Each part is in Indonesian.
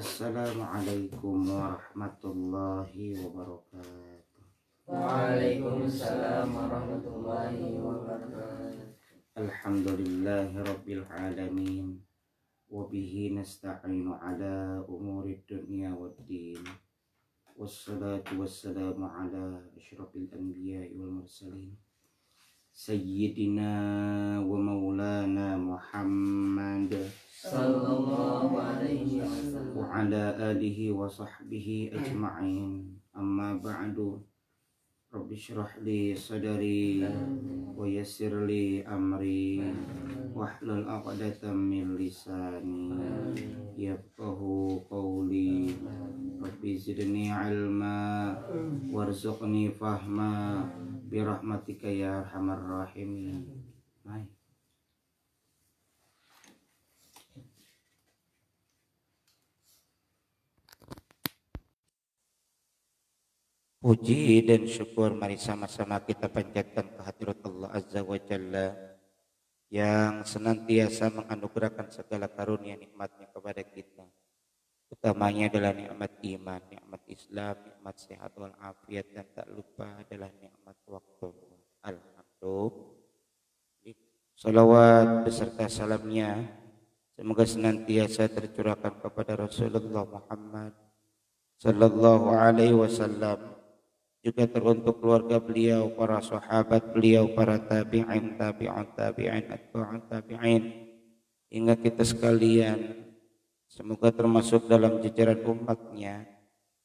Assalamualaikum warahmatullahi wabarakatuh. Waalaikumsalam warahmatullahi wabarakatuh. Alhamdulillahi rabbil alamin. Wabihi nasta'inu ala umuri dunya waddin. Wassalatu wassalamu ala asyrafil anbiya'i wal mursalin Sayyidina wa maulana Muhammad Sallallahu alaihi wasallam. wa ala alihi wa sahbihi ajma'in. Amma ba'du. Rabbi syrah li sadari wa yassir li amri wahlul 'uqdatam min lisani yafqahu qawli. Rabbi zidni ilma warzuqni fahma birahmatika ya arhamar rahimin. Puji dan syukur mari sama-sama kita panjatkan kehadirat Allah Azza wa Jalla yang senantiasa menganugerahkan segala karunia nikmatnya kepada kita. Utamanya adalah nikmat iman, nikmat Islam, nikmat sehat wal afiat, dan tak lupa adalah nikmat waktu. Alhamdulillah. Salawat beserta salamnya semoga senantiasa tercurahkan kepada Rasulullah Muhammad Sallallahu Alaihi Wasallam, juga teruntuk keluarga beliau, para sahabat beliau, para tabi'in, tabi'un tabi'in, atba'un tabi'in, hingga kita sekalian. Semoga termasuk dalam jajaran umatnya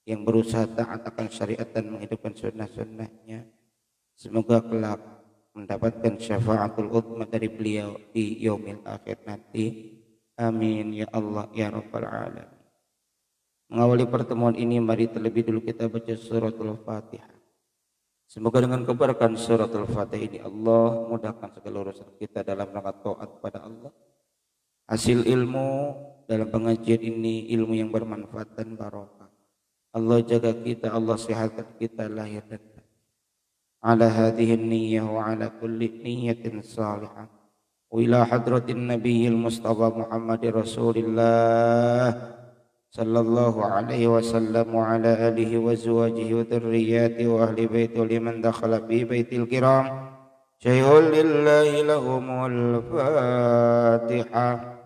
yang berusaha taat akan syariat dan menghidupkan sunnah-sunnahnya. Semoga kelak mendapatkan syafaatul uzma dari beliau di yaumil akhir nanti. Amin ya Allah ya Rabbal alamin. Mengawali pertemuan ini, mari terlebih dulu kita baca suratul Fatihah. Semoga dengan keberkahan suratul Fatihah ini Allah mudahkan segala urusan kita dalam rangka taat pada Allah. Hasil ilmu dalam pengajian ini ilmu yang bermanfaat dan barokah. Allah jaga kita, Allah sehatkan kita lahir dan batin. Ala hadhihi niyyah wa ala kulli niyyatin salihah. Wa ila hadratin nabiyil mustafa Muhammadir Rasulillah sallallahu alaihi wasallam wa ala alihi wa azwajihi wa dhurriyyatihi wa ahli baiti liman dakhala fi baitil kiram syai'un lillahi lahumul Fatihah.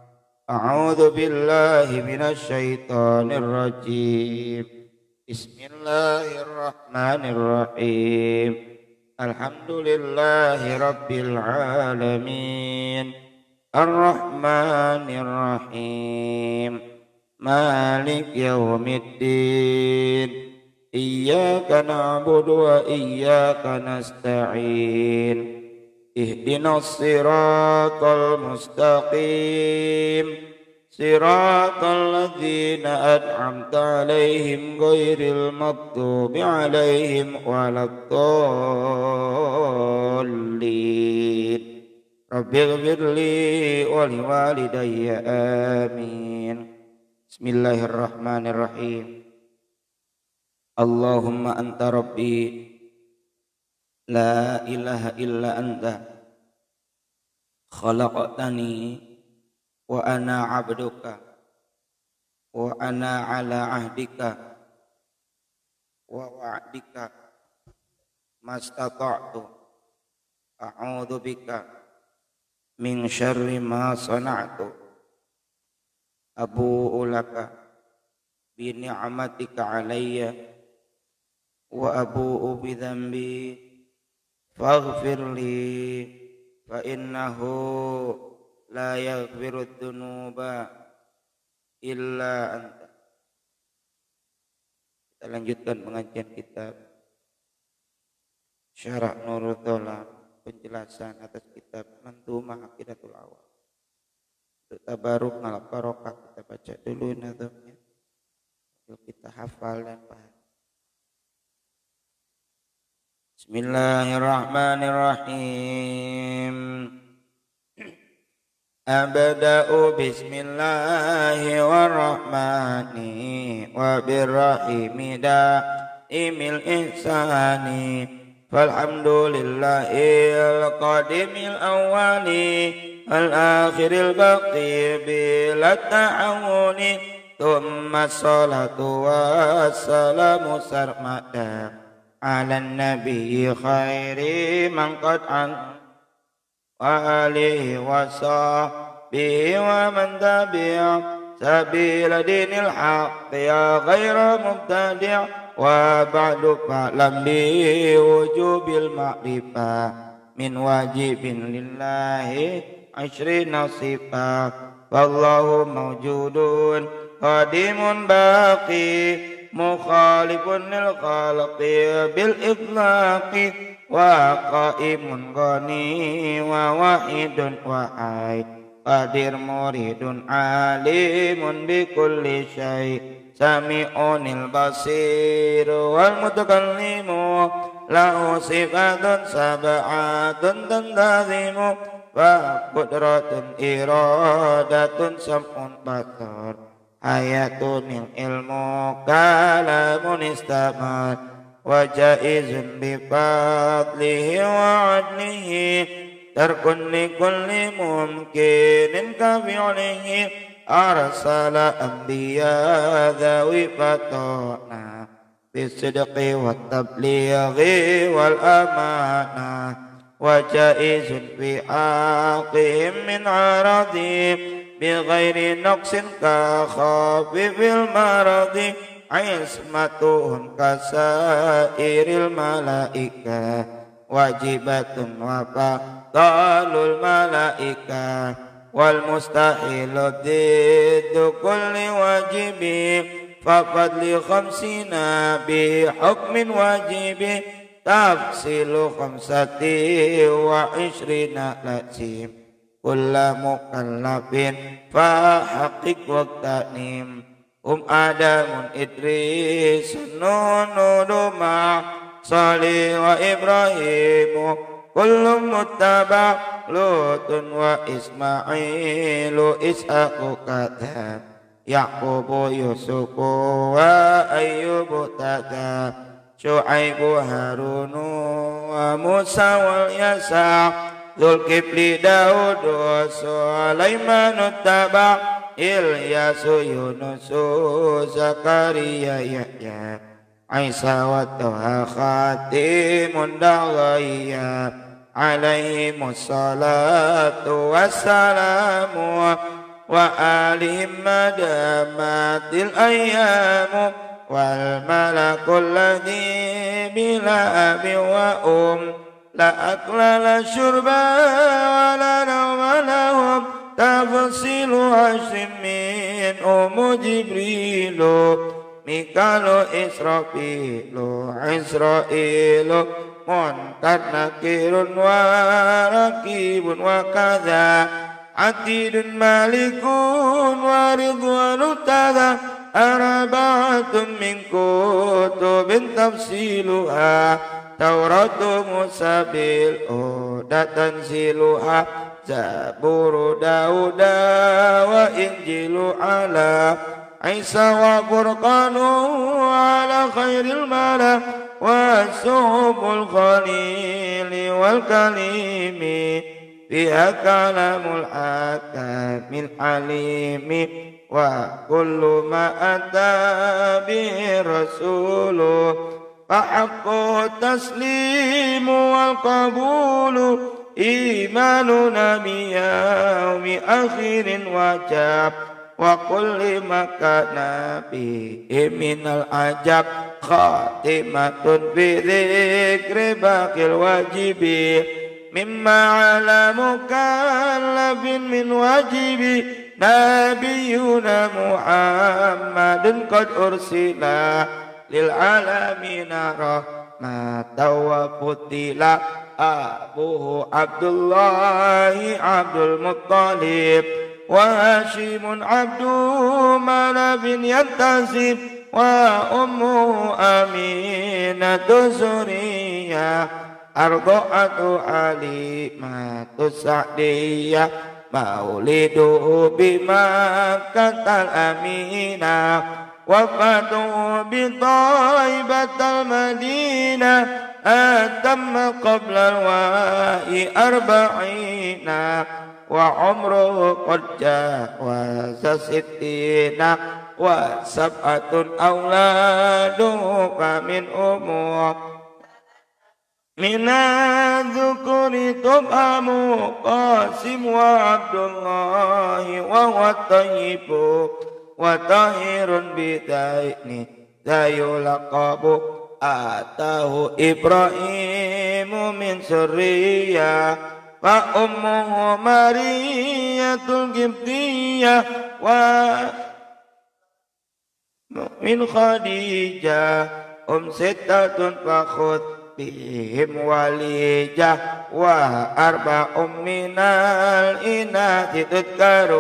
A'udzu billahi minasy syaithanir rajim. Bismillahirrahmanirrahim. Alhamdulillahi rabbil alamin. Ar-Rahmanir Rahim. Malik yaumiddin. Iyyaka na'budu wa iyyaka nasta'in. Ihdinas siratal mustaqim. Siratal ladzina an'amta 'alaihim ghairil maghdubi 'alaihim waladdallin. Rabbighfirli wa liwalidayya amin. Bismillahirrahmanirrahim. Allahumma anta rabbi la ilaha illa anta khalaqtani wa ana 'abduka wa ana 'ala 'ahdika wa wa'dika mastata'tu a'udzu bika min syarri ma sana'tu. Abu'u laka bi ni'matika 'alayya wa abu'u bi dhanbi faghfirli fa innahu la yaghfiru dzunuba illa anta. Kita lanjutkan pengajian kitab Syarah Nurul Dhalam, penjelasan atas kitab Manzumah Aqidatul Awam. Untuk tabaruk ngalap barokah kita baca dulu nazamnya, untuk kita hafal dan paham. Bismillahirrahmanirrahim. Abda'u bismillahirrahmani wa birrahimi da'imil ihsani falhamdulillahil qadimil awwali al-akhiril baqi bila ta'awuni Thumma salatu wassalamu sarmada ala nabi khairi man qad an wa alihi wa sahbihi wa man tabi'a sabila dinil haqq ya ghaira mubtadi' wa ba'du fa'lam bi wujubil ma'rifah min wajibin lillahi 'ashrina sifat wallahu mawjudun qadimun baqi mukhalifun lil khalqi bil itlaqi wa qaimun ghani wa wahidun wahid qadir muridun alimun bi kulli syai sami'unil basir wal mutakallimu lahu sifatun sab'atun tantazimu wa qudratun iradatun sam'un basar hayatun ilmu kalamun istamad wa jaizun bi fadlihi wa adlihi tarkun li kulli mumkinin ka fi'lihi arsala anbiya dhawi fatana bisidqi wa tablighi wal amanah wa jaizun fi aqihim min aradihim bighairi naqsin ka khafifil maradi ismatuhum kasairil malaika wajibatun wa fadalul malaika wal mustahilu diddu kulli wajibi fafadli khamsina bi hukmin wajibi tafsilu khamsati wa ishrina lazim kulla mukallafin fa haqiq waqtanim adamun idris nunuduma salih wa ibrahimu kullum muttaba lutun wa ismailu ishaqu kadhab yaqubu yusufu wa ayyubu tadab Syu'aibu Harunu wa Musa wal Yasa Dzulkifli Daudu Sulaimanu Taba Ilyasu Yunusu Zakaria Yahya Isa wa Toha Khatimun Daghaya alaihimus salatu wassalamu wa alihim madamatil ayyamu wal malakul ladzi bila abi wa la akla la syurba wa la nawma lahum tafsilu hashim min jibrilu mikalu israfilu israilu munkar nakirun wa rakibun wa kadha atidun malikun wa ridwanu tadha arba'atun min kutubin tafsiluha Tauratu Musa bil Huda tanziluha Zaburu Dauda wa Injilu ala Isa wa Furqanu ala khairil mala wa suhubul khalili wal kalimi fiha kalamul hakamil alimi wa kullu ma ata bihi rasulu fa haqqu taslimu wal qabulu imanuna bi yaumi akhirin wajab wa kulli makana bihi minal ajab khatimatun bi dzikri baqil wajibi mimma ala mukallafin min wajibi Nabiyuna Muhammadun qad ursila lil alamina rahmatan wa futila abuhu Abdullahi Abdul Muttalib wa Hashimun Abdu Manafin yantasib wa ummuhu Aminatu Zuriyah Ardo'atu Alimatu Sa'diyah Mauliduhu bimakkatal aminah wafatuhu bitaibatal madinah atamma qabla al-wa'i arba'ina وعمره قد جاوز 60 وسبعة أولاده فمن أمور من الذكر تبهم قاسم وعبد الله وهو الطيب وطاهر بدين ذا يلقب آتاه إبراهيم من سرية وأمه مارية القبطية ومن خديجة ستة فخذ بهم وليجة وأربع من الإناث تذكر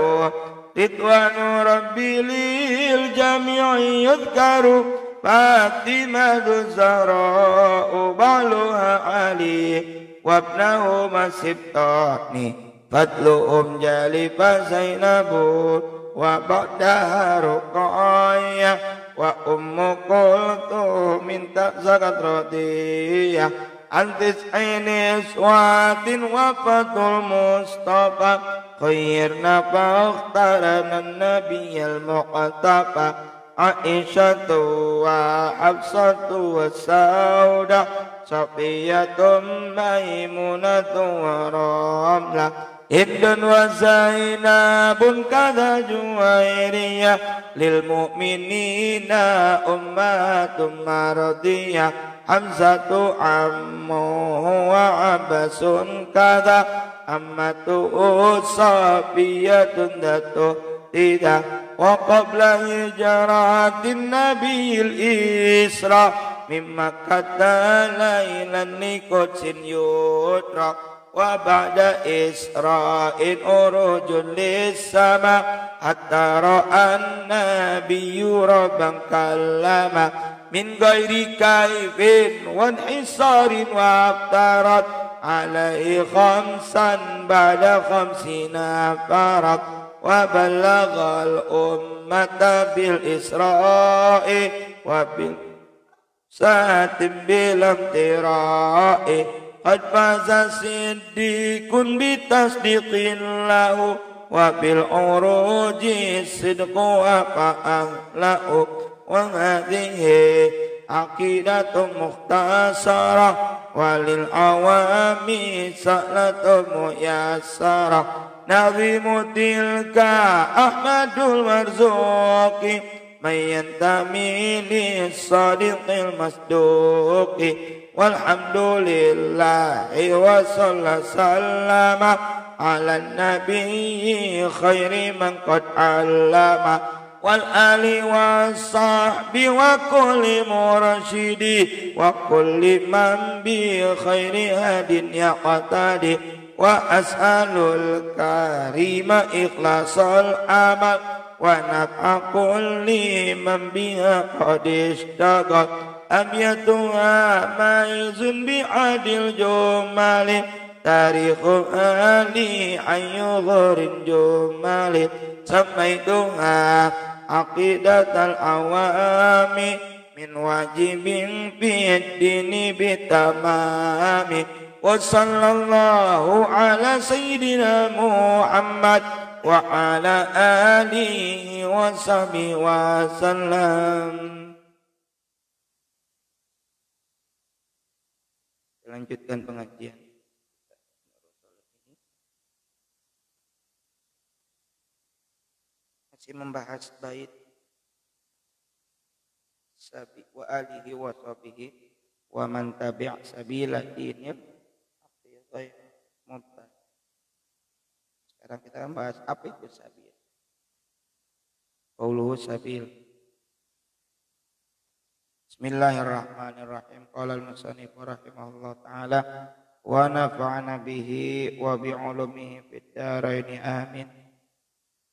رضوان ربي للجميع يذكر فاطمة الزهراء بعلها علي وابنهما السبطان فضلهم جلي فزينب وبعدها رقية وأم كلثوم زكت رضية عن 9 نسوات وفاة المصطفى خيرنا فاختارنا النبي المقتفى عائشة وحفصة والسودة صفية ميمونة ورملة هند وزينب كذا جويرية للمؤمنين أمهات مرضية حمزة عمه وعباس كذا أمته صفية ذات تيدا وقبل هجرة النبي الإسراء من مكة ليلا لقدس يترك وبعد إسراء أروج للسماء حتى رأى النبي ربا كلما من غير كيف وانحصار وافترت عليه 5 بعد 50 فرق وبلغ الأمة بالإسراء وبالسات بلا امتراء قد فاز صديق بتصديق له وبالعروج الصدق وفأهله وهذه عقيدة مختصرة وللعوام سألة ميسرة نظيم تلك أحمد المرزوق من ينتمي للصادق المصدوق والحمد لله وصلى سلم على النبي خير من قد علم والآل والصحب وكل مرشد وكل من بخير هاد يقتدي وأسأل الكريم إخلاص العمل ونفع كل من بها قد اشتغل أبيتها مائز بعدل جمال تاريخ أهلي عن يغر جمال سميتها عقيدة العوام من واجب في الدين بتمام وصلى الله على سيدنا محمد وعلى آله وصحبه وسلم. Lanjutkan pengajian. Masih membahas bait sabi wa alihi wa sahbihi wa man tabi' sabila dinil muntah. Sekarang kita membahas apa itu sabil. Qauluhu sabil. Bismillahirrahmanirrahim. Qala al-musannif rahimahullah ta'ala wa nafa'ana bihi wa bi'ulumihi fid dharain amin.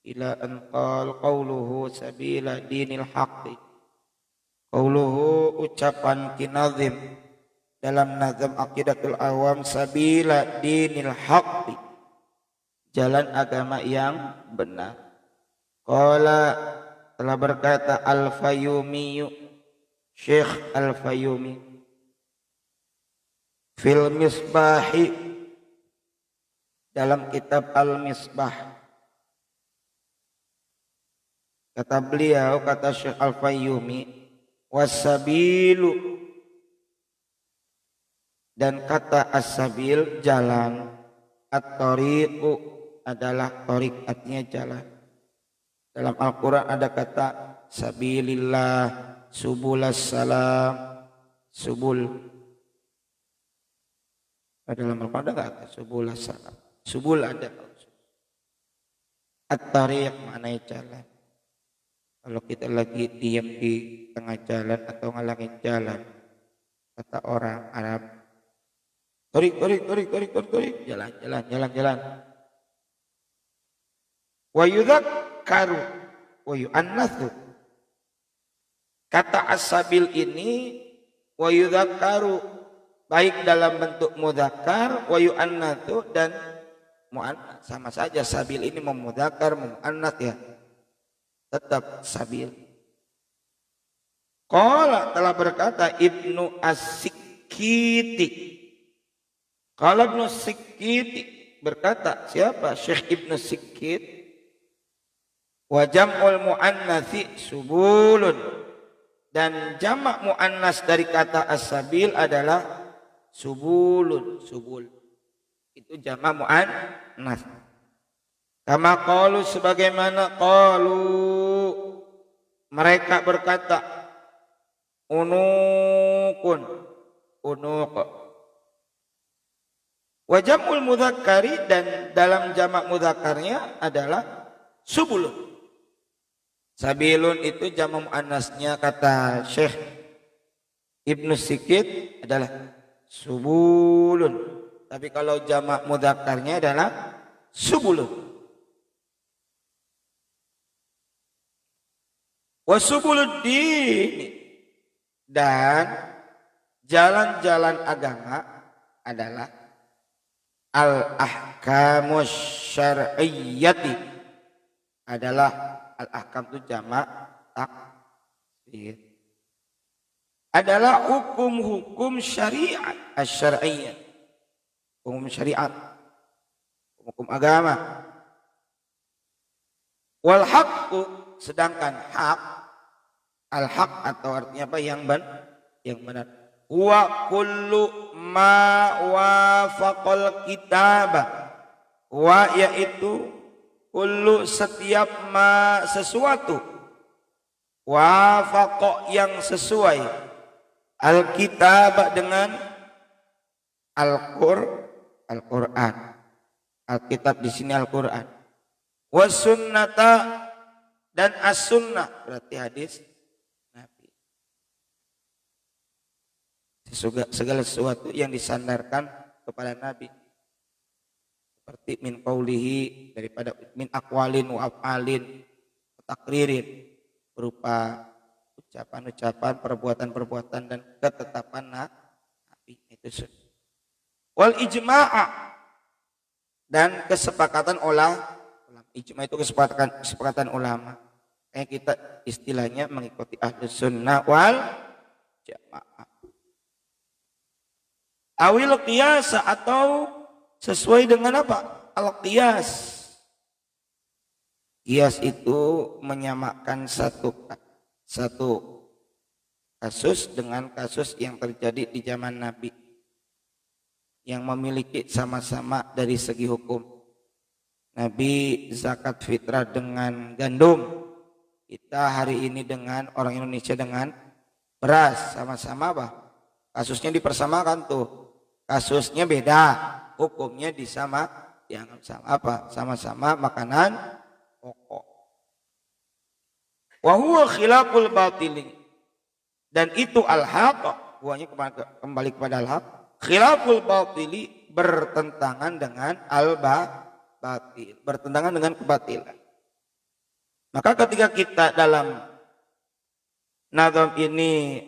Ila an qala qauluhu sabila dinil haqqi. Qauluhu ucapan kinazim dalam nazam aqidatul awam sabila dinil haqqi, jalan agama yang benar. Qala telah berkata Al-Fayyumi, Syekh Al-Fayyumi, fil misbahi, dalam kitab Al-Misbah. Kata beliau, kata Syekh Al-Fayyumi, wasabilu, dan kata as-sabil jalan, at-tariqu adalah tariq, artinya jalan. Dalam Al-Quran ada kata sabilillah, subulas salam, subul. Dalam Al-Quran ada kata subulas salam, subul ada. At-tariq maknanya jalan. Kalau kita lagi diam di tengah jalan atau ngalangin jalan, kata orang Arab, tarik, jalan. Wa yudzakkaru wa yu'annatsu. Kata as-sabil ini wa yudzakkaru baik dalam bentuk mudzakkar, wa yu'annatsu dan mu'annats. Sama saja sabil ini memudzakkar, mu'annats ya. Tetap sabil. Qala telah berkata Ibnu As-Sikkiti. Qala Ibnu Sikkiti berkata, siapa? Syekh Ibnu Sikkit. Wa jam'ul muannatsi subulun, dan jamak muannas dari kata as-sabil adalah subulun. Subul itu jamak muannas. Kama qalu, sebagaimana qalu mereka berkata, unukun, unuk. Wa jam'ul mudzakkari, dan dalam jamak mudzakarnya adalah subulun. Sabilun itu jamak muannasnya kata Syekh Ibnu Sikkit adalah subulun. Tapi kalau jamak mudzakarnya adalah subulun. Wasubuluddin, dan jalan-jalan agama adalah al-ahkamus syar'iyyati, adalah al-ahkam itu jamak taksir, adalah hukum-hukum syariat asy-syar'iyyah, hukum syariat, hukum agama. Wal haqqu, sedangkan hak, al-haq atau artinya apa? Yang benar. Wa kullu ma wafaqal kitabah. Wa yaitu kullu, setiap ma sesuatu, wafaqa yang sesuai, al-kitabah dengan Al-Quran. Al-kitab di sini Al-Quran. Was sunnata, dan as-sunnah berarti hadis Nabi. Segala sesuatu yang disandarkan kepada Nabi. Seperti min qaulihi, daripada min aqwalin wa af'alin wa takririn, berupa ucapan-ucapan, perbuatan-perbuatan dan ketetapan Nabi. Itu sunnah. Wal ijma'a, dan kesepakatan ulama. Ijma itu kesepakatan ulama. Kayak kita istilahnya mengikuti ahlus sunnah wal jamaah. Awil qiyas, atau sesuai dengan apa? Al-qiyas. Qiyas itu menyamakan satu kasus dengan kasus yang terjadi di zaman Nabi, yang memiliki sama-sama dari segi hukum. Nabi zakat fitrah dengan gandum, kita hari ini dengan orang Indonesia dengan beras, sama-sama apa? Kasusnya dipersamakan tuh. Kasusnya beda, hukumnya dianggap sama apa? Sama-sama makanan pokok. Wa huwa khilaful batili, dan itu al-haq, buahnya kembali kepada al-haq. Khilaful batili, bertentangan dengan batil, bertentangan dengan kebatilan. Maka ketika kita dalam nazam ini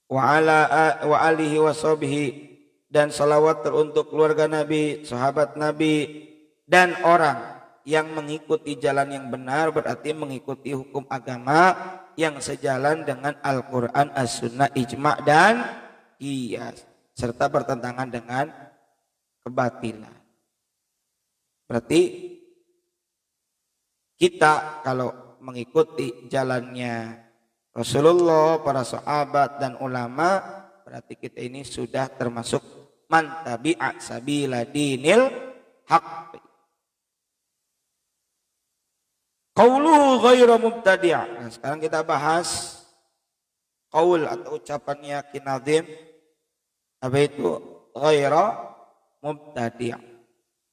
wa alihi wa sahbihi, dan salawat teruntuk keluarga Nabi, sahabat Nabi, dan orang yang mengikuti jalan yang benar, berarti mengikuti hukum agama yang sejalan dengan Al-Quran, As-Sunnah, Ijma' dan Qiyas, serta bertentangan dengan kebatilan. Berarti kita kalau mengikuti jalannya Rasulullah, para sahabat dan ulama, berarti kita ini sudah termasuk man tabi'a sabila dinil haqq. Qauluhu ghairu mubtadi'. Nah, sekarang kita bahas qaul atau ucapannya Ki Nazim. Apa itu? Ghairu mubtadi'.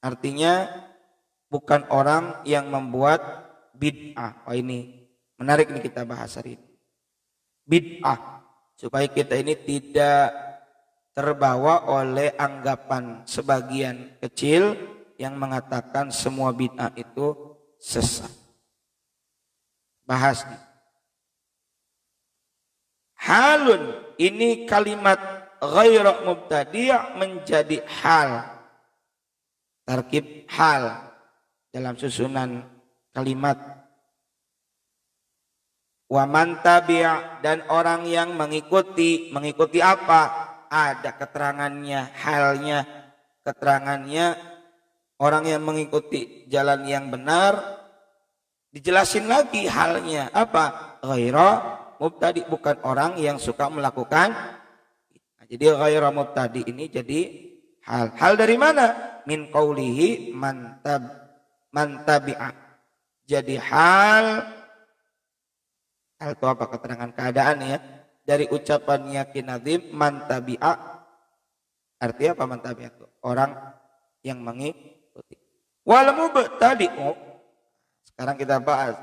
Artinya bukan orang yang membuat bid'ah. Oh, ini menarik nih kita bahas hari ini. Bid'ah, supaya kita ini tidak terbawa oleh anggapan sebagian kecil yang mengatakan semua bid'ah itu sesat. Bahas nih. Halun, ini kalimat ghairu mubtadi' menjadi hal. Tarkib hal dalam susunan kalimat. Wa man tabi' dan orang yang mengikuti apa? Ada keterangannya, halnya, keterangannya orang yang mengikuti jalan yang benar. Dijelasin lagi halnya apa? Ghairu mubtadi', bukan orang yang suka melakukan. Nah, jadi ghairu mubtadi' ini jadi hal. Hal dari mana? Min qaulihi man tabi'a. Jadi hal itu apa? Keterangan keadaan ya. Dari ucapannya Ki Nazim man tabi'a. Artinya apa man tabi'a itu? Orang yang mengikuti. Wal mubtadi'u. Sekarang kita bahas.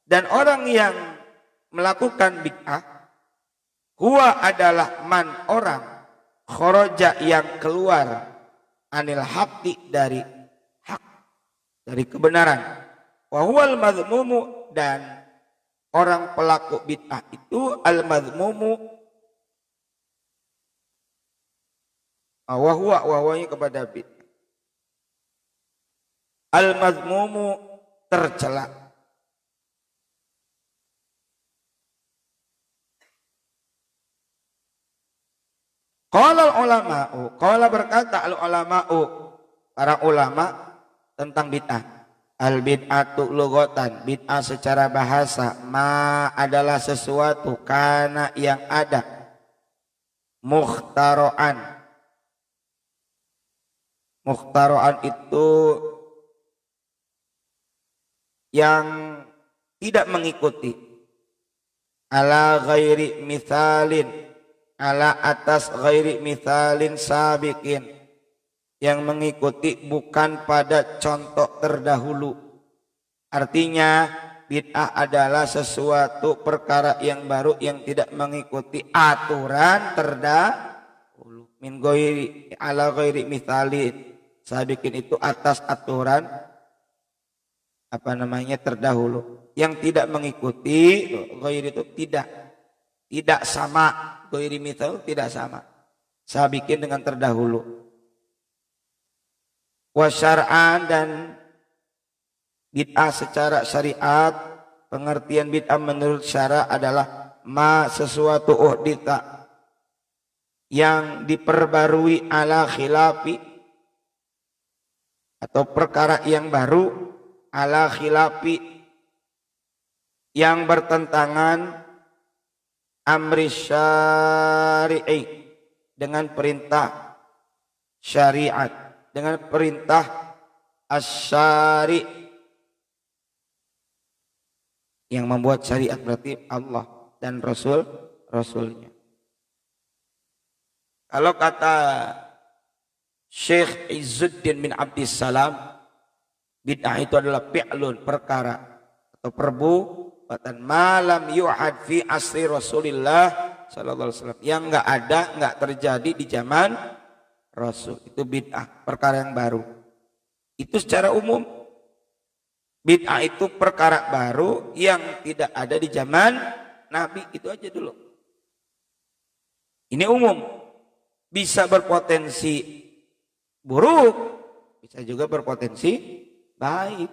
Dan orang yang melakukan bid'ah, huwa adalah man orang kharaja yang keluar anil haqqi dari hak, dari kebenaran. Wa huwal madhmumu, dan orang pelaku bid'ah itu al madhmumu. Wa huwa kepada bid'ah. Al madhmumu tercela. Qala ulama'u, qala berkata al ulama'u, para ulama tentang bid'ah. Al bid'atu lughatan, bid'ah secara bahasa, ma adalah sesuatu kana yang ada, mukhtara'an. Mukhtara'an itu yang tidak mengikuti, ala ghairi mithalin, ala atas ghairi mithalin sabiqin, yang mengikuti bukan pada contoh terdahulu. Artinya bid'ah adalah sesuatu perkara yang baru yang tidak mengikuti aturan terdahulu. Min ghairi ala ghairi mithalin sabiqin itu atas aturan terdahulu, yang tidak mengikuti. Ghairi itu tidak sama, ghairi mithal tidak sama, sabiqin dengan terdahulu. Wa syar'an, dan bid'ah secara syariat, pengertian bid'ah menurut syara adalah ma sesuatu uhdita yang diperbarui ala khilafi, atau perkara yang baru ala khilafi yang bertentangan amri syari'i dengan perintah syariat, dengan perintah asy-syari', yang membuat syariat berarti Allah dan Rasulnya. Kalau kata Syekh Izzuddin bin Abdissalam, bid'ah itu adalah fi'lun, perkara atau perbuatan malam yu'ad fi asri Rasulillah sallallahu alaihi wasallam, yang enggak ada, enggak terjadi di zaman Rasul. Itu bid'ah, perkara yang baru. Itu secara umum. Bid'ah itu perkara baru yang tidak ada di zaman Nabi, itu aja dulu. Ini umum. Bisa berpotensi buruk, bisa juga berpotensi baik.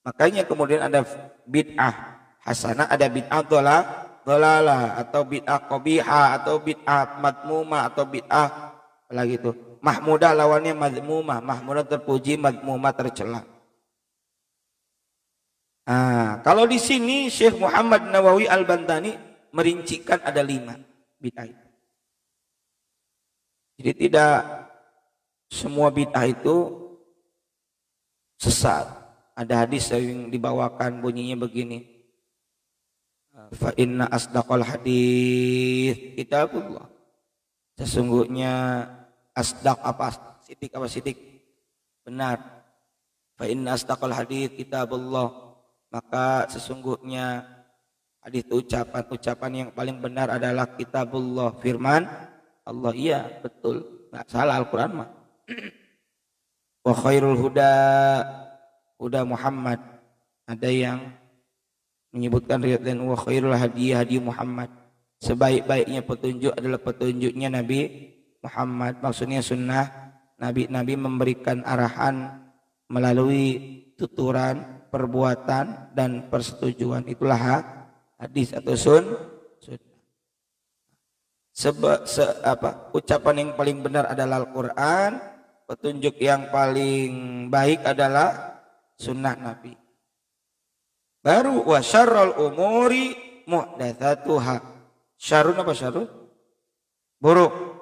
Makanya kemudian ada bid'ah hasanah, ada bid'ah dhalalah, atau bid'ah qabihah, atau bid'ah madmumah, atau bid'ah apalagi itu Mahmudah lawannya mazmumah. Mahmudah terpuji, mazmumah tercela. Nah, kalau di sini Syekh Muhammad Nawawi Al-Bantani merincikan ada 5 bid'ah itu. Jadi tidak semua bid'ah itu sesat. Ada hadis yang dibawakan bunyinya begini. Fa inna asdaqal hadits kitabullah. Sesungguhnya asdaq apa sidik benar. Fa inna asdaqal hadits kitabullah. Maka sesungguhnya hadis ucapan yang paling benar adalah kitabullah, firman Allah. Iya, betul. Enggak salah Al-Qur'an mah. Wa khairul huda Muhammad. Ada yang menyebutkan riwayat lain wa khairul hadi Muhammad. Sebaik-baiknya petunjuk adalah petunjuknya Nabi Muhammad. Maksudnya sunnah Nabi memberikan arahan melalui tuturan, perbuatan dan persetujuan. Itulah hadis atau sunnah. Ucapan yang paling benar adalah Al-Quran. Petunjuk yang paling baik adalah sunnah Nabi. Baru wa syarrul umuri muhdatsatuha. Syarrun apa syarrun? Buruk.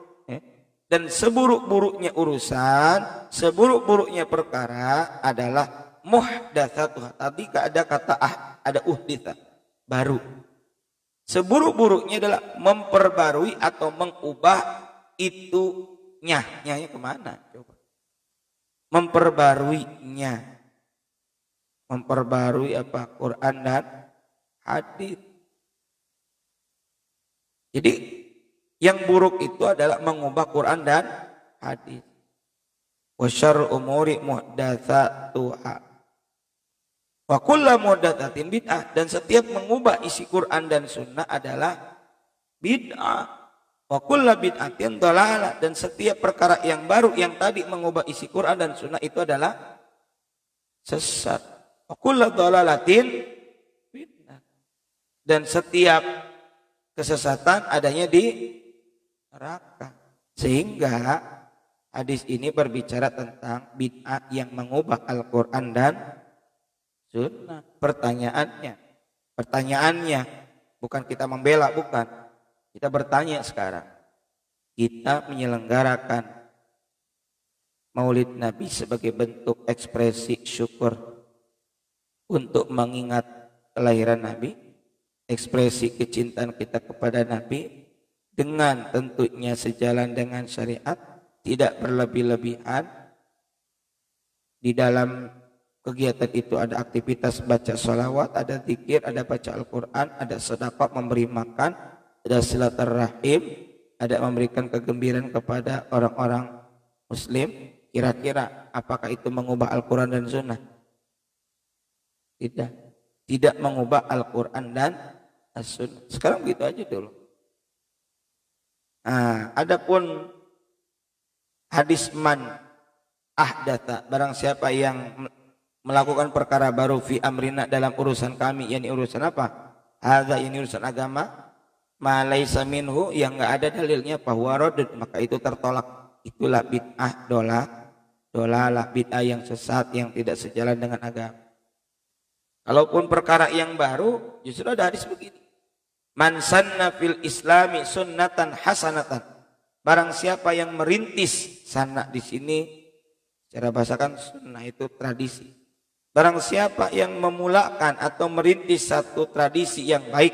Dan seburuk-buruknya urusan, seburuk-buruknya perkara adalah muhdatsatuha. Tadi ada kata ada uhditsa, baru. Seburuk-buruknya adalah memperbarui atau mengubah itunya. Nyanya kemana? Coba. Memperbaruinya. Memperbarui apa? Quran dan hadis. Jadi yang buruk itu adalah mengubah Quran dan hadis. Wa syarrul umuri muhdatsatuha. Wa kullu muhdatsatin bid'ah, dan setiap mengubah isi Quran dan sunnah adalah bid'ah. Wa kullu bid'atin dhalalah, dan setiap perkara yang baru yang tadi mengubah isi Quran dan sunnah itu adalah sesat. Wa kullu dhalalatin bid'ah, dan setiap kesesatan adanya di neraka. Sehingga hadis ini berbicara tentang bid'ah yang mengubah Al-Quran dan sunnah. Pertanyaannya bukan kita membela, bukan. Kita bertanya sekarang. Kita menyelenggarakan Maulid Nabi sebagai bentuk ekspresi syukur untuk mengingat kelahiran Nabi, ekspresi kecintaan kita kepada Nabi, dengan tentunya sejalan dengan syariat, tidak berlebih-lebihan. Di dalam kegiatan itu ada aktivitas baca sholawat, ada zikir, ada baca Al-Quran, ada sedekah, memberi makan, ada silaturahim, ada memberikan kegembiraan kepada orang-orang muslim. Kira-kira apakah itu mengubah Al-Quran dan sunnah? Tidak. Tidak mengubah Al-Quran dan sunnah. Sekarang begitu aja dulu. Nah, adapun hadis man ahdatha, barang siapa yang melakukan perkara baru fi amrina, dalam urusan kami, yakni urusan apa? Hadza, ini urusan agama, ma laisa minhu, yang enggak ada dalilnya, bahwa radud, maka itu tertolak. Itulah bid'ah dolalah, bid'ah yang sesat, yang tidak sejalan dengan agama. Kalaupun perkara yang baru, justru ada hadis begini. Man sanna fil islami sunnatan hasanatan. Barang siapa yang merintis, sanna di sini secara bahasakan sunnah itu tradisi. Barang siapa yang memulakan atau merintis satu tradisi yang baik,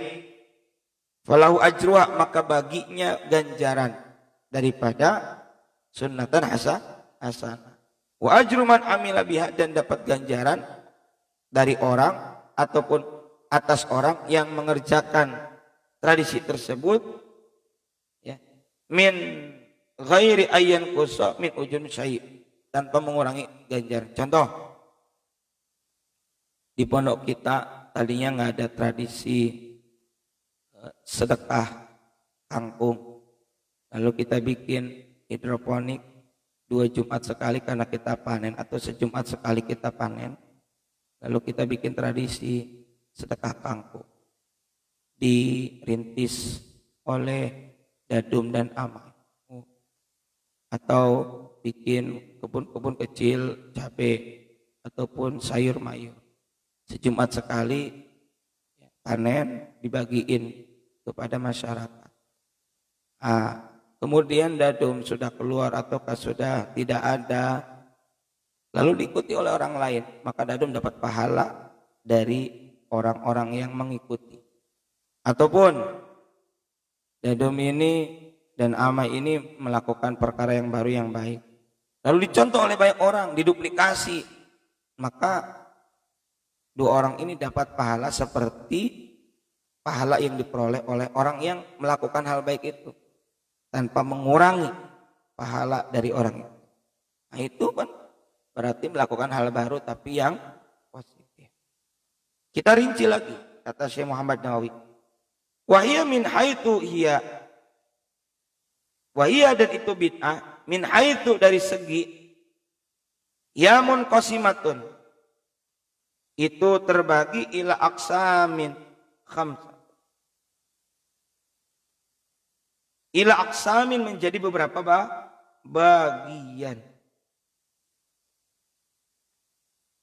falahu ajruha, maka baginya ganjaran daripada sunnatan hasanah. Wa ajru man amila biha, dan dapat ganjaran dari orang ataupun atas orang yang mengerjakan tradisi tersebut, ya, min ghairi ayyan kusa min ujun syai', tanpa mengurangi ganjaran. Contoh, di pondok kita tadinya nggak ada tradisi sedekah kangkung, lalu kita bikin hidroponik 2 Jumat sekali karena kita panen, atau sejumat sekali kita panen, lalu kita bikin tradisi sedekah kangkung, dirintis oleh Dadum dan Amang, atau bikin kebun-kebun kecil cabai ataupun sayur mayur. Sejumat sekali panen dibagiin kepada masyarakat. Kemudian dadum sudah keluar ataukah sudah tidak ada, lalu diikuti oleh orang lain, maka dadum dapat pahala dari orang-orang yang mengikuti. Ataupun dadum ini dan amai ini melakukan perkara yang baru yang baik, lalu dicontoh oleh banyak orang, diduplikasi, maka dua orang ini dapat pahala seperti pahala yang diperoleh oleh orang yang melakukan hal baik itu, tanpa mengurangi pahala dari orang itu. Nah itu kan berarti melakukan hal baru tapi yang positif. Kita rinci lagi, kata Syekh Muhammad Nawawi. Wahia min haitsu hiya. Wahia dan itu bid'ah min haitsu dari segi yamun qasimatun. Itu terbagi ila aqsamin khamsah. Ila aqsamin menjadi beberapa bagian.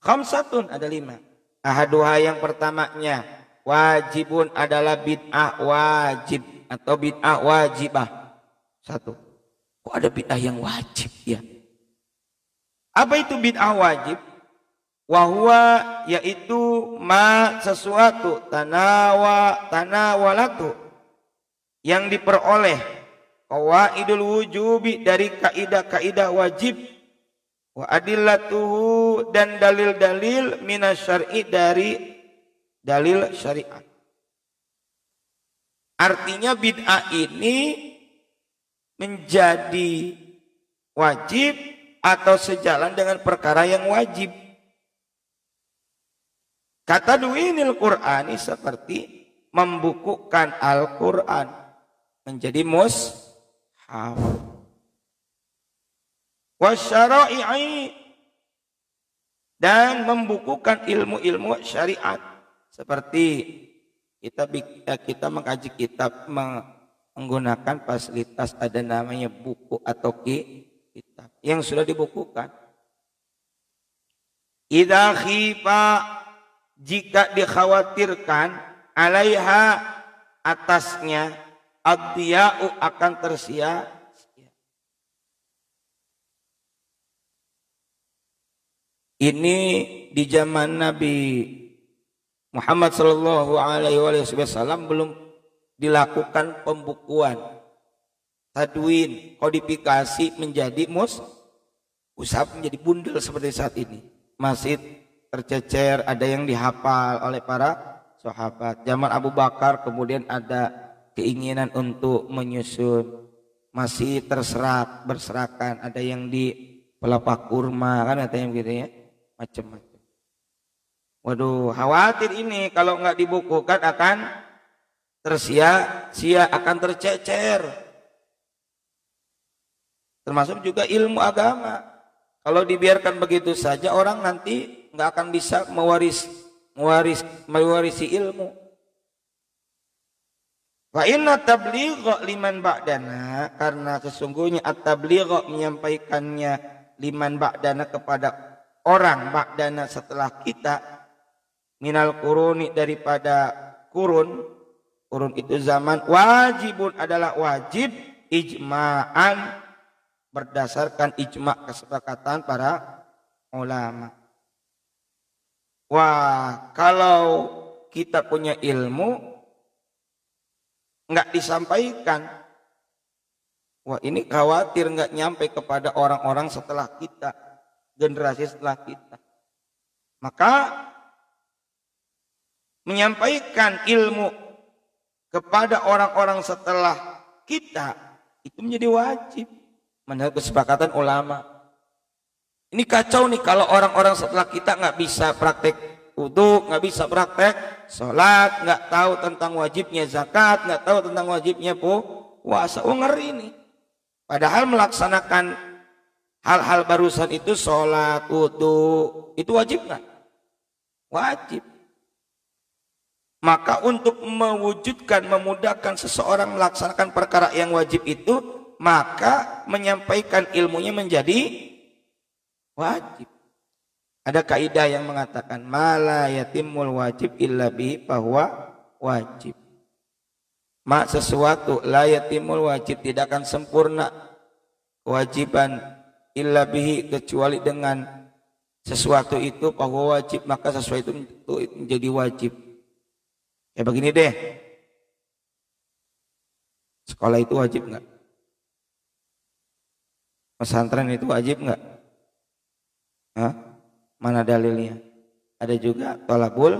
Khamsatun ada 5. Ahaduha yang pertamanya wajibun adalah bid'ah wajib atau bid'ah wajibah. 1. Kok ada bid'ah yang wajib ya? Apa itu bid'ah wajib? Wahwa yaitu ma sesuatu tanawalatu yang diperoleh qawaidul wujubi dari kaidah-kaidah wajib wa adillatuhu dan dalil-dalil minasyar'i dari dalil syariat. Artinya bid'ah ini menjadi wajib atau sejalan dengan perkara yang wajib. Kata duwinil Qur'ani seperti membukukan Al-Quran menjadi mushaf. Wasyara'i dan membukukan ilmu-ilmu syariat seperti kita mengkaji kitab menggunakan fasilitas ada namanya buku atau kitab yang sudah dibukukan. Idza khifa jika dikhawatirkan alaiha atasnya ad-diya'u akan tersia-sia. Ini di zaman Nabi Muhammad sallallahu alaihi wasallam belum dilakukan pembukuan, tadwin, kodifikasi menjadi mushaf, menjadi bundel seperti saat ini. Masih tercecer, ada yang dihafal oleh para sahabat. Zaman Abu Bakar kemudian ada keinginan untuk menyusun, masih terserak, berserakan, ada yang di pelepah kurma, kan ada yang gitu ya, macam-macam. Waduh, khawatir ini kalau nggak dibukukan akan tersia-sia, akan tercecer. Termasuk juga ilmu agama. Kalau dibiarkan begitu saja, orang nanti nggak akan bisa mewarisi ilmu. Fa inna tabligha liman ba'dana, karena sesungguhnya at-tabligha menyampaikannya liman ba'dana kepada orang ba'dana setelah kita, minal quruni daripada kurun itu zaman, wajibun adalah wajib ijma'an berdasarkan ijma' kesepakatan para ulama. Wah, kalau kita punya ilmu nggak disampaikan, wah ini khawatir nggak nyampe kepada orang-orang setelah kita, generasi setelah kita. Maka menyampaikan ilmu kepada orang-orang setelah kita itu menjadi wajib menurut kesepakatan ulama. Ini kacau nih kalau orang-orang setelah kita nggak bisa praktek wudu, nggak bisa praktek sholat, nggak tahu tentang wajibnya zakat, nggak tahu tentang wajibnya puasa. Oh ngeri nih. Padahal melaksanakan hal-hal barusan itu, sholat, wudu, itu wajib nggak? Wajib. Maka untuk mewujudkan, memudahkan seseorang melaksanakan perkara yang wajib itu, maka menyampaikan ilmunya menjadi wajib. Ada kaidah yang mengatakan mala yatimul wajib illa bihi bahwa wajib. Sesuatu la yatimul wajib tidak akan sempurna kewajiban illa bihi kecuali dengan sesuatu itu bahwa wajib, maka sesuatu itu menjadi wajib. Ya begini deh. Sekolah itu wajib enggak? Pesantren itu wajib enggak? Hah? Mana dalilnya? Ada juga thalabul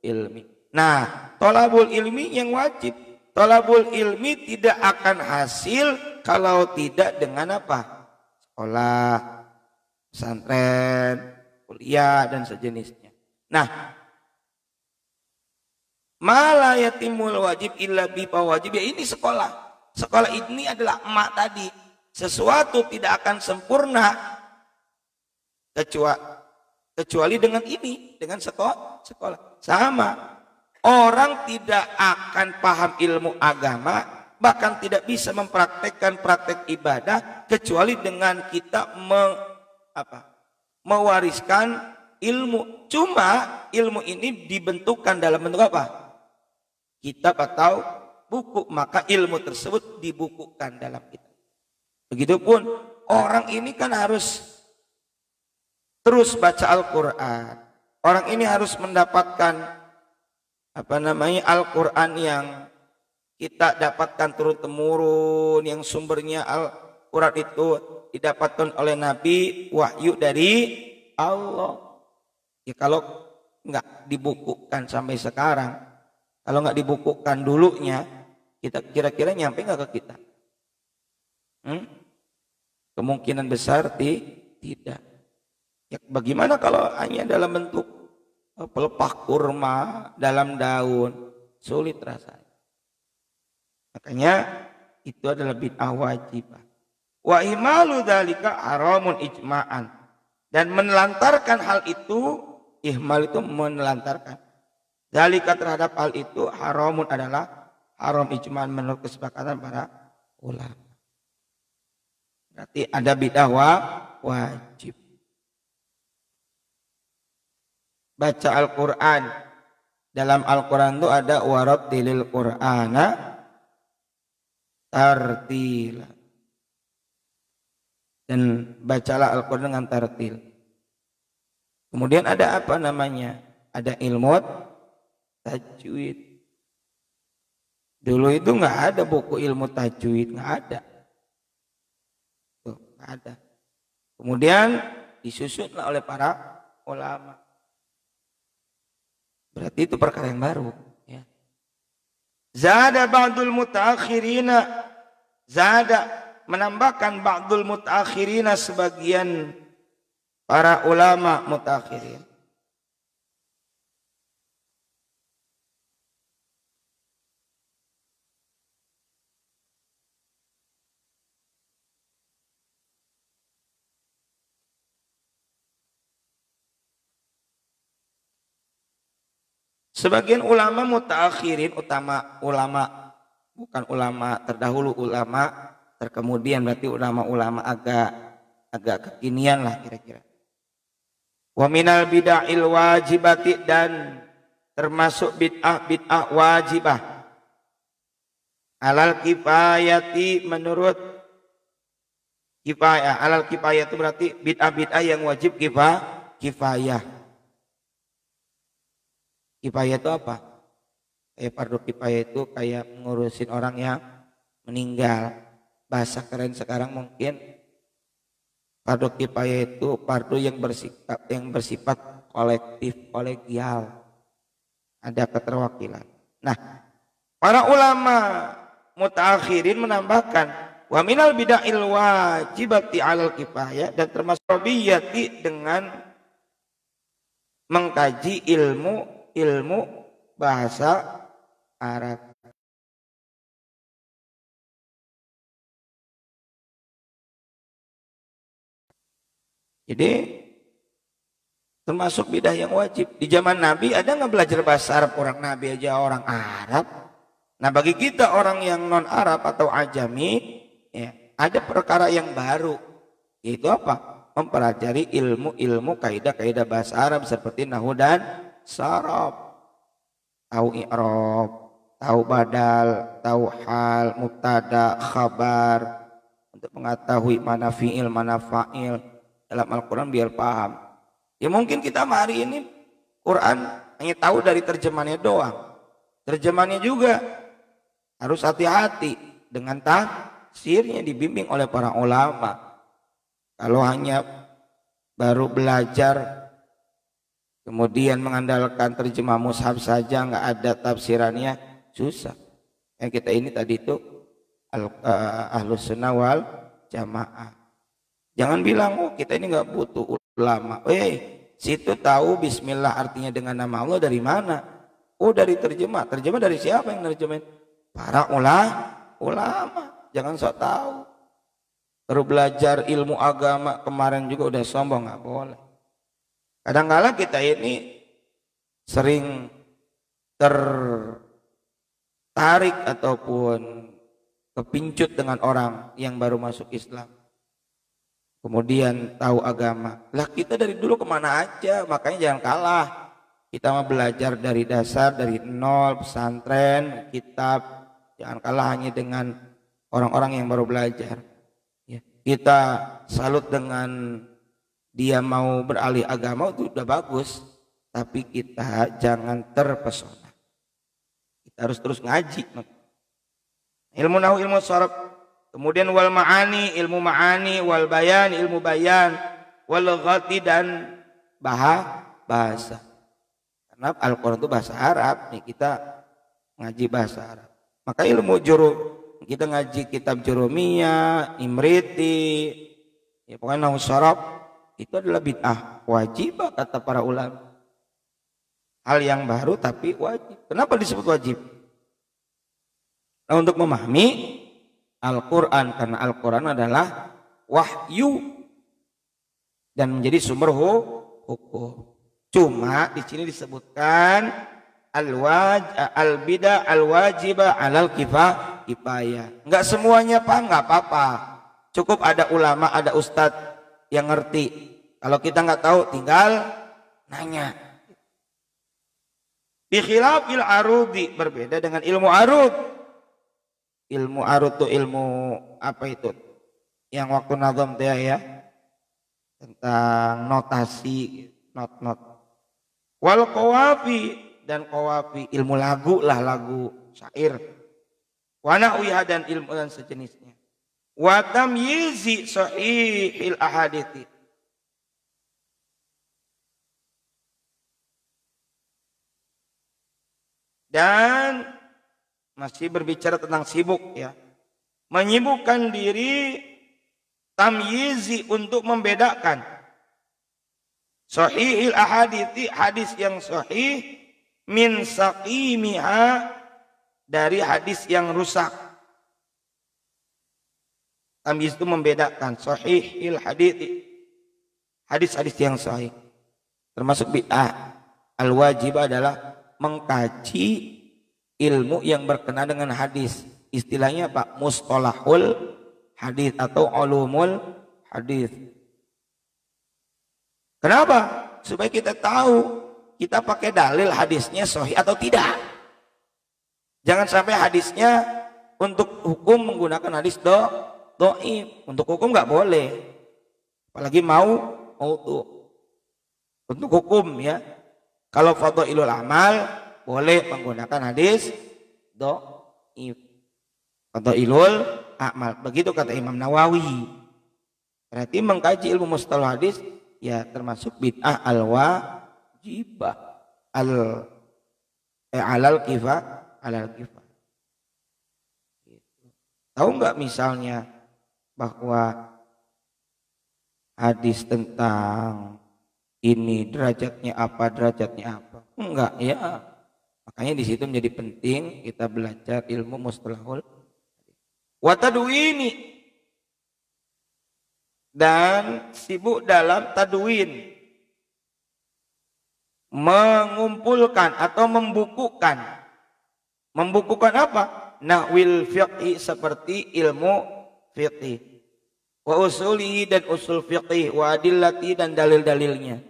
ilmi. Nah, thalabul ilmi yang wajib. Thalabul ilmi tidak akan hasil kalau tidak dengan apa? Sekolah, pesantren, kuliah dan sejenisnya. Nah, mala yatimul wajib illa bi wajib, ya ini sekolah. Sekolah ini adalah emak tadi. Sesuatu tidak akan sempurna kecuali dengan ini, dengan sekolah. Sama, orang tidak akan paham ilmu agama, bahkan tidak bisa mempraktekkan praktek ibadah kecuali dengan kita mewariskan ilmu. Cuma ilmu ini dibentukkan dalam bentuk apa? Kitab atau buku, maka ilmu tersebut dibukukan dalam kitab. Begitupun orang ini kan harus terus baca Al-Quran. Orang ini harus mendapatkan Al-Quran yang kita dapatkan turun-temurun, yang sumbernya Al-Quran itu didapatkan oleh Nabi, wahyu dari Allah. Ya kalau nggak dibukukan sampai sekarang, kalau nggak dibukukan dulunya, kita kira-kira nyampe nggak ke kita? Kemungkinan besar tidak. Ya, bagaimana kalau hanya dalam bentuk pelepah kurma dalam daun? Sulit rasanya. Makanya itu adalah bid'ah wajibah. Wa ihmalu dzalika haramun ijma'an. Dan menelantarkan hal itu, ihmal itu menelantarkan. Dzalika terhadap hal itu haramun adalah haram ijma'an menurut kesepakatan para ulama. Berarti ada bid'ah wajib. Baca Al-Quran. Dalam Al-Quran itu ada warattilil Qur'ana tartila. Dan bacalah Al-Quran dengan tartil. Kemudian ada apa namanya? Ada ilmu tajwid. Dulu itu nggak ada buku ilmu tajwid, nggak ada. Tuh, nggak ada. Kemudian disusunlah oleh para ulama. Berarti itu perkara yang baru. Ya. Zada ba'dul mutaakhirina, zada menambahkan ba'dul mutaakhirina, sebagian para ulama mutaakhirin. Sebagian ulama mutaakhirin, ulama bukan ulama terdahulu, ulama terkemudian, berarti ulama agak kekinian lah kira-kira. Wa minal bid'ahil wajibati, dan termasuk bid'ah wajibah. Alal kifayati, menurut kifayah. Alal kifayah itu berarti bid'ah yang wajib kifayah. Kifayah itu apa? Kayak fardu kifayah itu kayak ngurusin orang yang meninggal. Bahasa keren sekarang mungkin fardu kifayah itu fardu yang bersifat kolektif, kolegial. Ada keterwakilan. Nah, para ulama mutaakhirin menambahkan wa minal bid'ahil wajibati 'alal kifayah, dan termasuk robiyati dengan mengkaji ilmu bahasa Arab. Jadi termasuk bidah yang wajib. Di zaman Nabi ada nggak belajar bahasa Arab? Orang Nabi aja orang Arab. Nah bagi kita orang yang non Arab atau ajami, ya, ada perkara yang baru. Yaitu apa? Mempelajari ilmu-ilmu kaidah-kaidah bahasa Arab seperti nahwu dan saraf. Tahu i'rab, tahu badal, tahu hal, mubtada, khabar, untuk mengetahui mana fi'il, mana fa'il dalam Al-Quran biar paham. Ya mungkin kita hari ini Quran hanya tahu dari terjemahannya doang. Terjemahannya juga harus hati-hati dengan tafsirnya dibimbing oleh para ulama. Kalau hanya baru belajar kemudian mengandalkan terjemah mushaf saja, nggak ada tafsirannya, susah. Yang kita ini tadi itu Ahlus Sunnah wal Jamaah. Jangan bilang oh kita ini nggak butuh ulama. Situ tahu Bismillah artinya dengan nama Allah dari mana? Oh dari terjemah. Terjemah dari siapa yang nerjemahin? Para ulama. Jangan sok tahu. Baru belajar ilmu agama kemarin juga udah sombong, nggak boleh. Kadang-kala kita ini sering tertarik ataupun kepincut dengan orang yang baru masuk Islam. Kemudian tahu agama. Lah kita dari dulu kemana aja, makanya jangan kalah. Kita mau belajar dari dasar, dari nol, pesantren, kitab. Jangan kalah hanya dengan orang-orang yang baru belajar. Kita salut dengan dia mau beralih agama itu udah bagus, tapi kita jangan terpesona. Kita harus terus ngaji. Ilmu nahwu, ilmu sharaf, kemudian wal ma'ani, ilmu ma'ani, wal bayan, ilmu bayan, wal lughati dan bahasa. Karena Al-Qur'an itu bahasa Arab, nih kita ngaji bahasa Arab. Maka ilmu kita ngaji kitab Jurumiyah, Imriti, ya pokoknya nahwu sharaf itu adalah bid'ah wajib kata para ulama. Hal yang baru tapi wajib. Kenapa disebut wajib? Nah, untuk memahami Al-Quran, karena Al-Quran adalah wahyu dan menjadi sumber hukum. Cuma di sini disebutkan al-bidah al-wajibah alal kifayah. Enggak semuanya Pak, enggak apa-apa. Cukup ada ulama, ada ustadz yang ngerti. Kalau kita enggak tahu tinggal nanya. Bi khilafil arudi, berbeda dengan ilmu arud. Ilmu arud itu ilmu apa itu? Yang waktu nazam teh ya. Tentang notasi, not. Wal qawafi dan qawafi, ilmu lagu lah, lagu syair. Wa nahwiha dan ilmu dan sejenisnya. Wa tamyizi sahihil ahadithi. Dan masih berbicara tentang sibuk ya. Menyibukkan diri, tamyizi untuk membedakan sahihil ahadithi, hadis yang sahih, min saqimiha, dari hadis yang rusak. Tamyiz itu membedakan sahihil hadithi, hadis-hadis yang sahih. Termasuk bid'ah. Al-wajib adalah mengkaji ilmu yang berkenaan dengan hadis. Istilahnya Pak, mustalahul hadis atau ulumul hadis. Kenapa? Supaya kita tahu kita pakai dalil hadisnya sahih atau tidak. Jangan sampai hadisnya untuk hukum menggunakan hadis dhaif. Untuk hukum nggak boleh. Apalagi mau tuh untuk hukum ya. Kalau fadhailul amal boleh menggunakan hadis dhaif. Fadhailul amal. Begitu kata Imam Nawawi. Berarti mengkaji ilmu mustalah hadis ya termasuk bid'ah al-wajibah. Alal kifah. Tahu nggak misalnya bahwa hadis tentang ini derajatnya apa, enggak ya. Makanya di situ menjadi penting kita belajar ilmu mustalahul wa tadwini, dan sibuk dalam tadwin, mengumpulkan atau membukukan. Membukukan apa? Nahwil fiqhi, seperti ilmu fiqih, wa usuli dan usul fiqih, wa adillati dan dalil-dalilnya.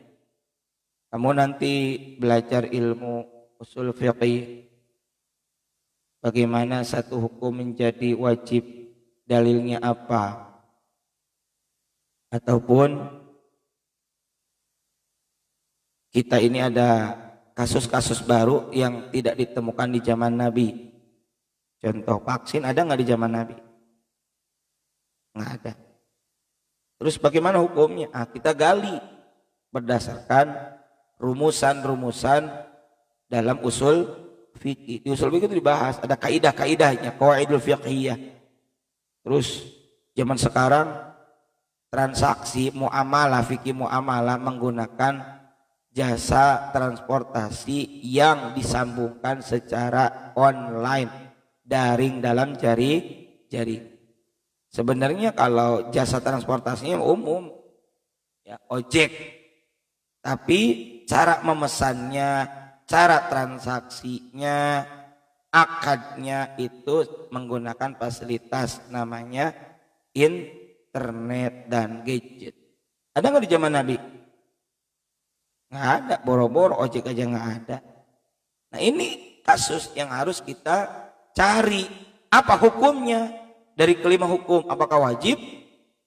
Kamu nanti belajar ilmu usul fiqih, bagaimana satu hukum menjadi wajib, dalilnya apa, ataupun kita ini ada kasus-kasus baru yang tidak ditemukan di zaman Nabi. Contoh vaksin ada nggak di zaman Nabi? Nggak ada. Terus bagaimana hukumnya? Kita gali berdasarkan rumusan-rumusan dalam usul fikih. Di usul fikih itu dibahas, ada kaidah-kaidahnya, qawaidul fiqhiyah. Terus zaman sekarang transaksi muamalah, fikih muamalah menggunakan jasa transportasi yang disambungkan secara online, daring dalam jari. Sebenarnya kalau jasa transportasinya umum, ya, ojek. Tapi cara memesannya, cara transaksinya, akadnya itu menggunakan fasilitas namanya internet dan gadget. Ada nggak di zaman Nabi? Nggak ada, boro-boro ojek aja nggak ada. Nah ini kasus yang harus kita cari, apa hukumnya dari kelima hukum. Apakah wajib,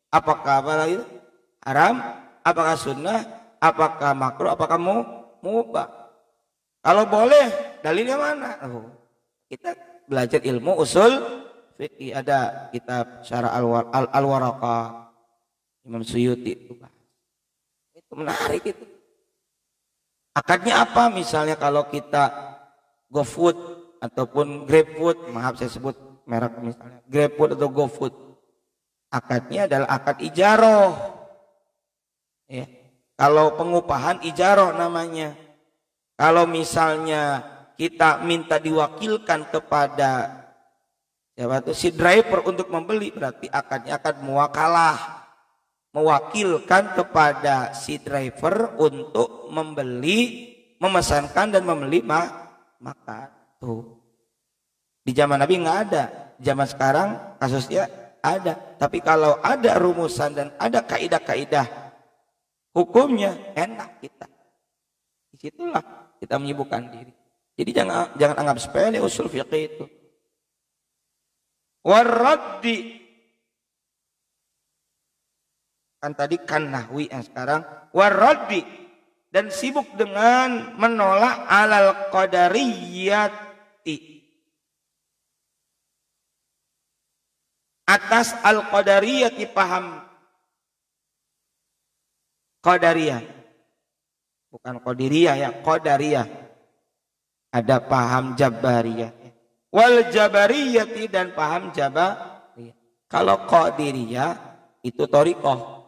apakah apa lagi haram, apakah sunnah, apakah makruh, apakah mubah. Kalau boleh dalilnya mana? Kita belajar ilmu usul fikih, ada kitab Syarah Al-Waraqah Imam Suyuti itu menarik itu. Akadnya apa? Misalnya kalau kita GoFood ataupun GrabFood, maaf saya sebut merek misalnya GrabFood atau GoFood, akadnya adalah akad ijaroh. Ya. Kalau pengupahan ijaroh namanya. Kalau misalnya kita minta diwakilkan kepada siapa tuh, si driver untuk membeli, berarti akadnya akad muwakalah. Mewakilkan kepada si driver untuk membeli, memesankan dan membeli makan. Tuh. Di zaman Nabi nggak ada, zaman sekarang kasusnya ada. Tapi kalau ada rumusan dan ada kaidah-kaidah hukumnya, enak kita. Disitulah kita menyibukkan diri. Jadi jangan anggap sepele usul fiqih itu. Waraddi, kan tadi kan nahwi, yang sekarang waraddi, dan sibuk dengan menolak alal qadariyati, atas al qadariyati, paham qadariyah, bukan qadiriyah ya, qadariyah. Ada paham jabariyah, wal jabariyati, dan paham jabariyah. Kalau qadiriyah itu thariqah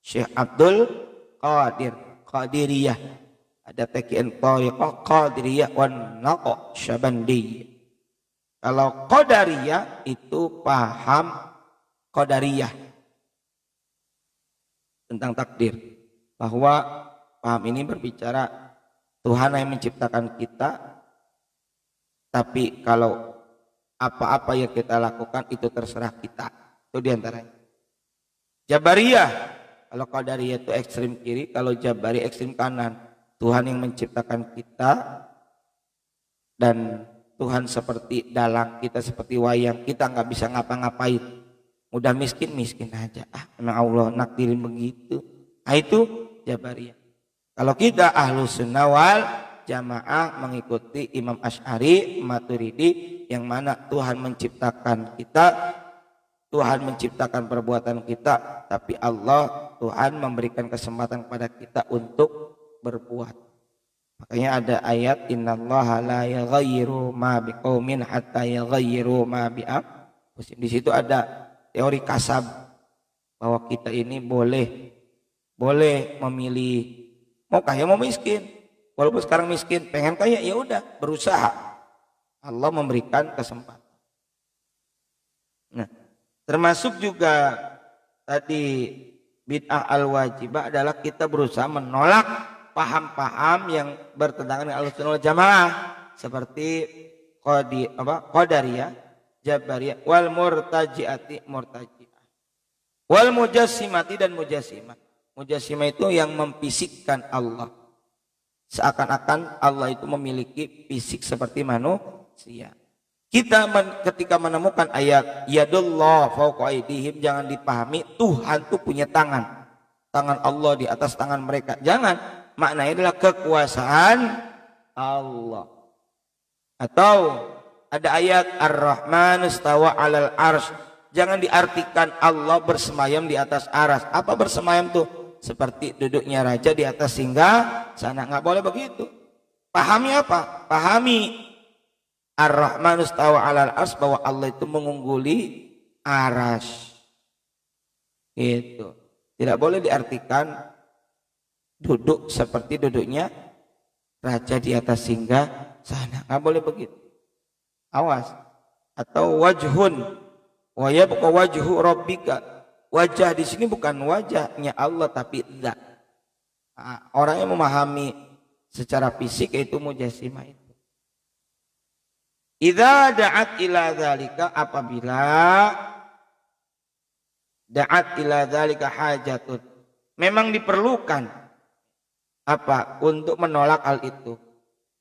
Syekh Abdul Qadir, Qadiriyah. Ada takian thariqah Qadiriyah wan Naqsyabandiyah. Kalau Qadariyah itu paham Qadariyah tentang takdir, bahwa paham ini berbicara Tuhan yang menciptakan kita, tapi kalau apa-apa yang kita lakukan itu terserah kita. Itu diantaranya. Jabariyah, kalau Qadariyah itu ekstrim kiri, kalau Jabari ekstrim kanan. Tuhan yang menciptakan kita, dan Tuhan seperti dalang, kita seperti wayang, kita nggak bisa ngapa-ngapain. Mudah miskin aja. Memang Allah nakdirin begitu. Itu Jabariyah. Kalau kita Ahlus Sunnah wal Jamaah mengikuti Imam Asy'ari, Maturidi, yang mana Tuhan menciptakan kita, Tuhan menciptakan perbuatan kita, tapi Allah, Tuhan memberikan kesempatan kepada kita untuk berbuat. Makanya ada ayat innallaha la yaghayyiru ma biqaumin hatta yaghayyiru ma bi anfusihim. Di situ ada teori kasab, bahwa kita ini boleh memilih mau kaya mau miskin. Walaupun sekarang miskin, pengen kaya, ya udah berusaha. Allah memberikan kesempatan. Nah, termasuk juga tadi bid'ah al-wajibah adalah kita berusaha menolak paham-paham yang bertentangan dengan Ahlussunnah wal Jamaah, seperti Qadariyah, Jabariyah, wal murtaji'ati, murtaji'ah. Wal mujassimati dan mujassimah. Mujassimah itu yang memfisikkan Allah. Seakan-akan Allah itu memiliki fisik seperti manusia. Kita ketika menemukan ayat yadullah fawqa aydihim, jangan dipahami Tuhan itu punya tangan. Tangan Allah di atas tangan mereka. Jangan. Maknanya adalah kekuasaan Allah. Atau ada ayat Ar-Rahman istawa 'alal arsy. Jangan diartikan Allah bersemayam di atas aras. Apa bersemayam tuh? Seperti duduknya raja di atas singgah sana. Nggak boleh begitu. Pahami apa? Pahami Ar-Rahman istawa 'alal arsy, bahwa Allah itu mengungguli aras. Gitu. Tidak boleh diartikan duduk seperti duduknya raja di atas singgah sana. Nggak boleh begitu. Awas. Atau wajhun wa yabqa wajhu rabbika. Wajah di sini bukan wajahnya Allah tapi zat. Orang yang memahami secara fisik yaitu mujassimah itu. Idza da'at ila dzalika, apabila da'at ila dzalika hajatun, memang diperlukan apa? Untuk menolak hal itu.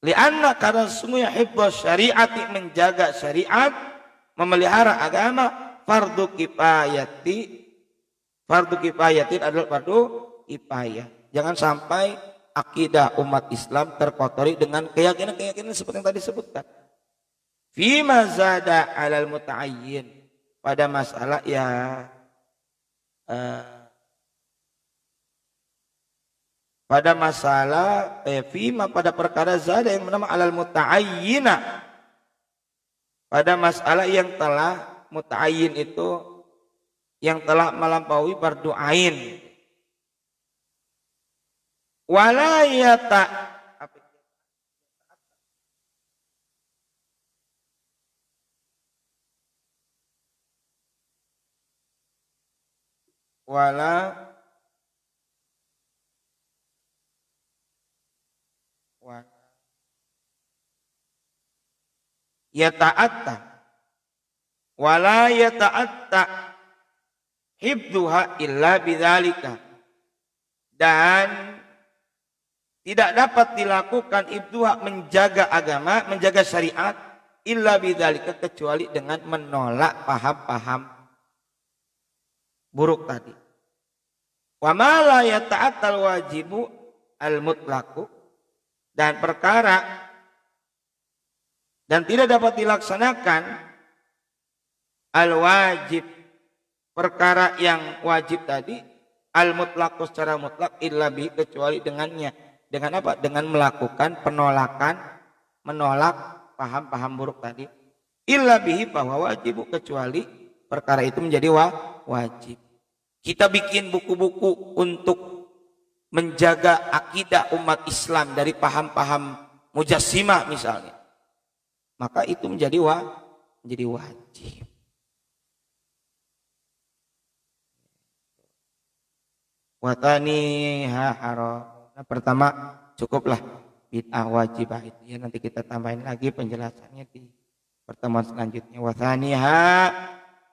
Lianna, karena sungguhnya hifdz syariati, menjaga syariat, memelihara agama, fardu kifayatin adalah fardu kifayah. Jangan sampai akidah umat Islam terkotori dengan keyakinan-keyakinan seperti yang tadi disebutkan. Fima zada 'alal muta'ayyin, pada masalah pada masalah fima, pada perkara zada yang bernama 'alal muta'ayyina, pada masalah yang telah muta'ayyin itu yang telah melampaui fardu ain. Wala yata wala yata'atta wala yata'atta hibduha illa bidzalika, dan tidak dapat dilakukan ibduha, menjaga agama, menjaga syariat, illa bidzalika, kecuali dengan menolak paham-paham buruk tadi. Wa ma la yata'attal wajibu al mutlaqu, dan perkara dan tidak dapat dilaksanakan al wajib, perkara yang wajib tadi, al mutlaqu secara mutlak, illa bi, kecuali dengannya. Dengan apa? Dengan melakukan penolakan, menolak paham-paham buruk tadi. Illa bihi, bahwa wajib, kecuali perkara itu menjadi wajib. Kita bikin buku-buku untuk menjaga akidah umat Islam dari paham-paham mujassimah misalnya, maka itu menjadi wajib. Wataniha haram. Nah, pertama cukuplah bid'ah wajibah itu ya, nanti kita tambahin lagi penjelasannya di pertemuan selanjutnya. Wataniha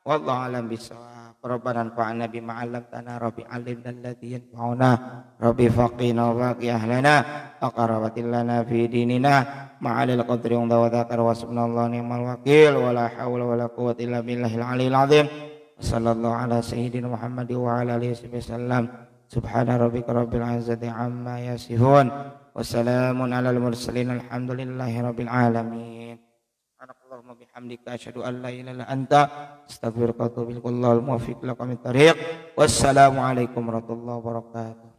wallahu alam bisawab. Rabbana anfa'na bima 'allamtana, rabbi 'allimna alladhi yanfa'una, rabbi faqina wa qi ahlana aqrabatil lana fi dinina ma'alil qadri wa dzakar wa subhanallah ni'mal wakil wa la haula wa la quwwata illa billahil aliyil azim. Sallallahu ala sayyidina Muhammad wa ala alihi wasallam. Subhana rabbika rabbil izzati amma yasifun wa salamun alal mursalin, alhamdulillahi rabbil alamin. Subhanakallahumma bihamdika asyhadu an la ilaha illa anta astaghfiruka wa atubu ilaik. Wallahul muwaffiq ila aqwamit thariq. Wassalamu alaikum warahmatullahi wabarakatuh.